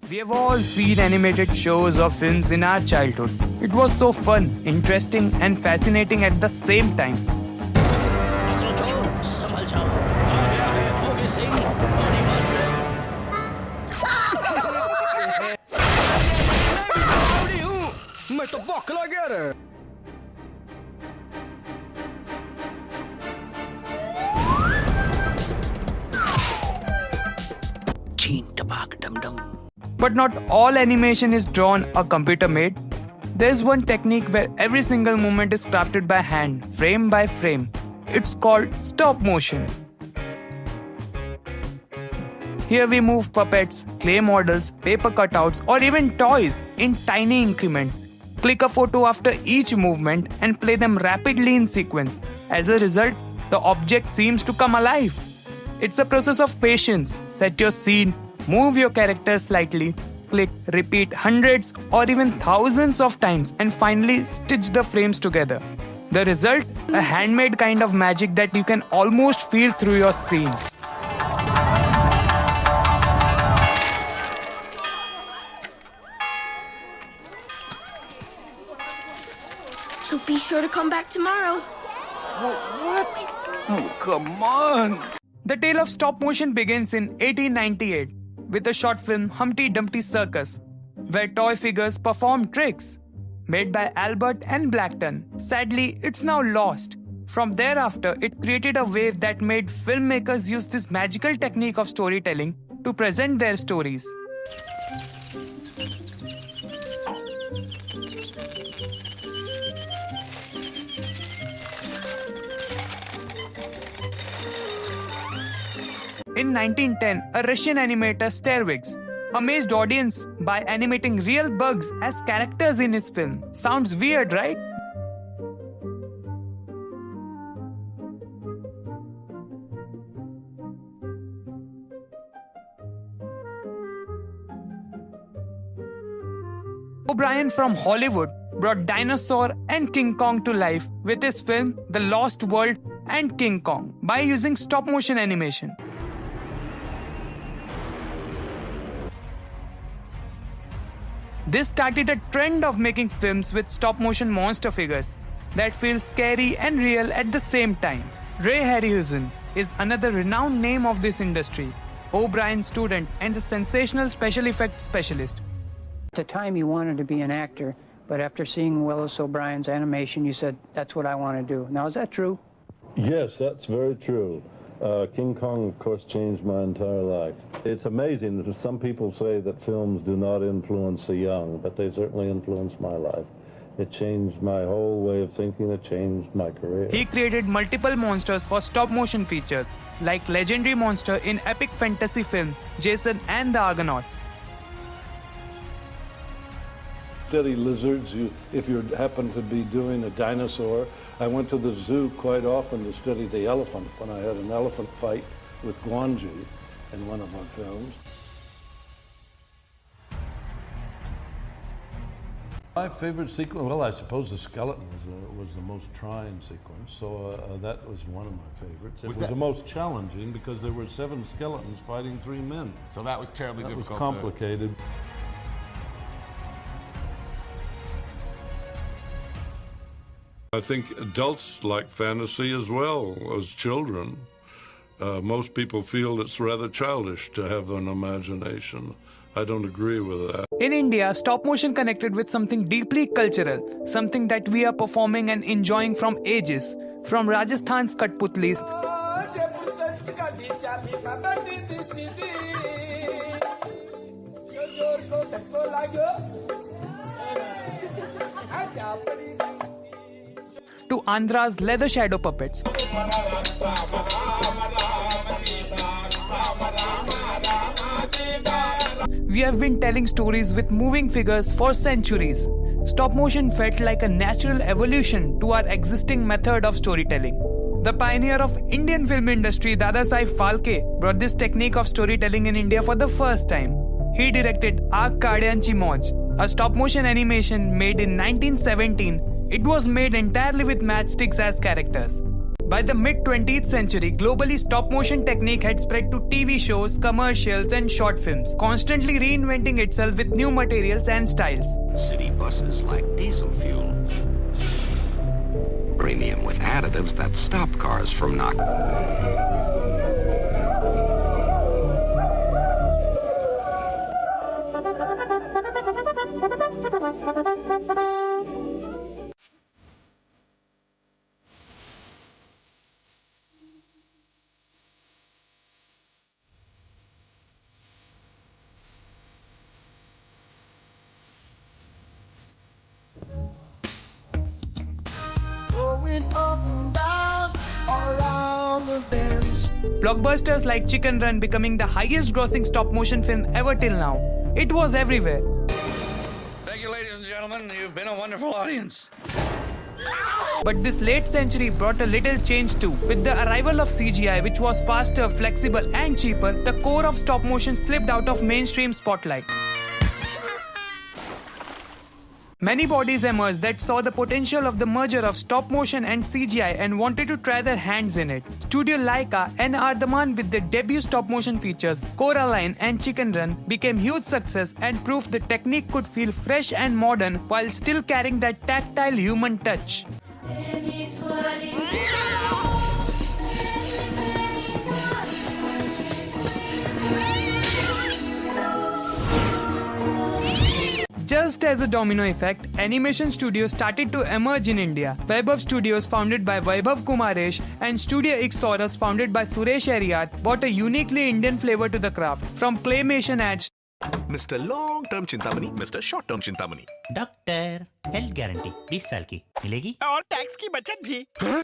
We have all seen animated shows or films in our childhood. It was so fun, interesting, and fascinating at the same time. But not all animation is drawn or computer made. There's one technique where every single movement is crafted by hand, frame by frame. It's called stop motion. Here we move puppets, clay models, paper cutouts, or even toys in tiny increments. Click a photo after each movement and play them rapidly in sequence. As a result, the object seems to come alive. It's a process of patience. Set your scene, move your character slightly, click, repeat hundreds or even thousands of times, and finally stitch the frames together. The result? A handmade kind of magic that you can almost feel through your screens. So be sure to come back tomorrow. What? Oh, come on! The tale of stop motion begins in 1898 with the short film Humpty Dumpty's Circus, where toy figures perform tricks. Made by Albert and Blackton, sadly, it's now lost. From thereafter, it created a wave that made filmmakers use this magical technique of storytelling to present their stories. In 1910, a Russian animator, Sterwix, amazed audience by animating real bugs as characters in his film. Sounds weird, right? O'Brien from Hollywood brought Dinosaur and King Kong to life with his film The Lost World and King Kong by using stop-motion animation. This started a trend of making films with stop-motion monster figures that feel scary and real at the same time. Ray Harryhausen is another renowned name of this industry, O'Brien's student and a sensational special effects specialist. At the time you wanted to be an actor, but after seeing Willis O'Brien's animation, you said, that's what I want to do. Now, is that true? Yes, that's very true. King Kong, of course, changed my entire life. It's amazing that some people say that films do not influence the young, but they certainly influenced my life. It changed my whole way of thinking. It changed my career. He created multiple monsters for stop-motion features, like legendary monster in epic fantasy film Jason and the Argonauts. Study lizards, if you happen to be doing a dinosaur. I went to the zoo quite often to study the elephant when I had an elephant fight with Guanji in one of my films. My favorite sequence, well, I suppose the skeleton was the most trying sequence, so that was one of my favorites. It was the most challenging because there were 7 skeletons fighting 3 men. So that was terribly difficult. It was complicated. I think adults like fantasy as well as children. Most people feel it's rather childish to have an imagination. I don't agree with that. In India, stop motion connected with something deeply cultural, something that we are performing and enjoying from ages. From Rajasthan's Katputlis to Andhra's leather shadow puppets. We have been telling stories with moving figures for centuries. Stop motion felt like a natural evolution to our existing method of storytelling. The pioneer of Indian film industry, Dadasaheb Phalke, brought this technique of storytelling in India for the first time. He directed Aag Kaadyanchi Mauj, a stop motion animation made in 1917. It was made entirely with matchsticks as characters. By the mid-20th century, globally stop-motion technique had spread to TV shows, commercials and short films, constantly reinventing itself with new materials and styles. City buses like diesel fuel. Premium with additives that stop cars from knocking. Blockbusters like Chicken Run becoming the highest grossing stop-motion film ever till now. It was everywhere. Thank you, ladies and gentlemen. You've been a wonderful audience. But this late century brought a little change too. With the arrival of CGI, which was faster, flexible and cheaper, the core of stop-motion slipped out of mainstream spotlight. Many bodies emerged that saw the potential of the merger of stop motion and CGI and wanted to try their hands in it. Studio Laika and Ardaman with their debut stop motion features, Coraline and Chicken Run, became huge success and proved the technique could feel fresh and modern while still carrying that tactile human touch. Just as a domino effect, animation studios started to emerge in India. Vaibhav Studios, founded by Vaibhav Kumaresh, and Studio Ixoros, founded by Suresh Ariyat, brought a uniquely Indian flavor to the craft. From claymation ads Mr. Long-term Chintamani, Mr. Short-term Chintamani. Doctor health guarantee 20 साल की मिलेगी और tax की बचत भी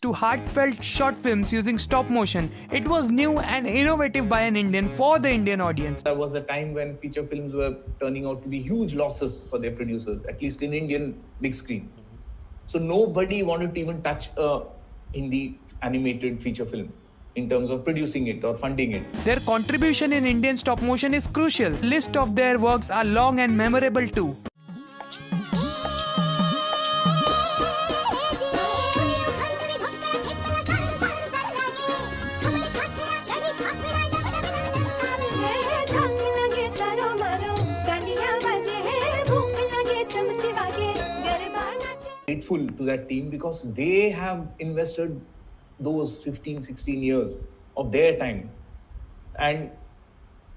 to heartfelt short films using stop motion, it was new and innovative by an Indian for the Indian audience. There was a time when feature films were turning out to be huge losses for their producers, at least in Indian big screen. So nobody wanted to even touch a Hindi animated feature film in terms of producing it or funding it. Their contribution in Indian stop motion is crucial. List of their works are long and memorable too. Grateful to that team because they have invested those 15-16 years of their time, and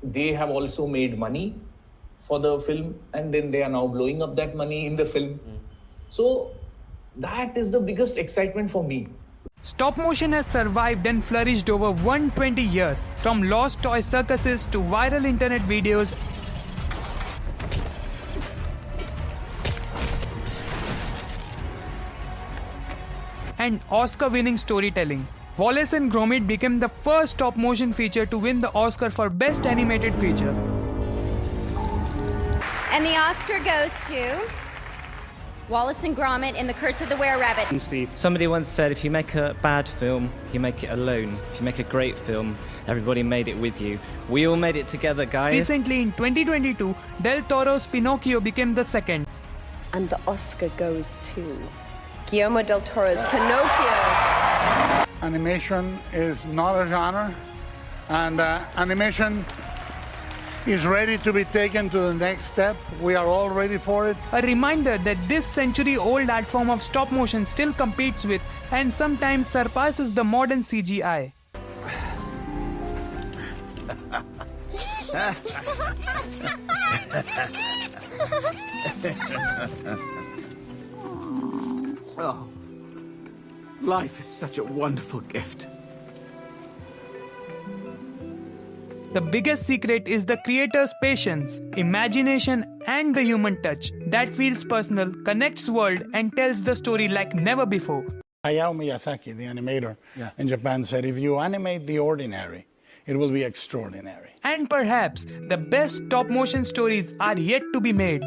they have also made money for the film, and then they are now blowing up that money in the film. So that is the biggest excitement for me. Stop motion has survived and flourished over 120 years, from lost toy circuses to viral internet videos and Oscar-winning storytelling. Wallace and Gromit became the first stop-motion feature to win the Oscar for Best Animated Feature. And the Oscar goes to Wallace and Gromit in The Curse of the Were-Rabbit. Steve, somebody once said if you make a bad film, you make it alone. If you make a great film, everybody made it with you. We all made it together, guys. Recently, in 2022, Del Toro's Pinocchio became the second. And the Oscar goes to Guillermo del Toro's Pinocchio. Animation is not a genre, and animation is ready to be taken to the next step. We are all ready for it. A reminder that this century-old art form of stop motion still competes with and sometimes surpasses the modern CGI. Oh, life is such a wonderful gift. The biggest secret is the creator's patience, imagination, and the human touch that feels personal, connects world, and tells the story like never before. Hayao Miyazaki, the animator in Japan, said, if you animate the ordinary, it will be extraordinary. And perhaps the best stop-motion stories are yet to be made.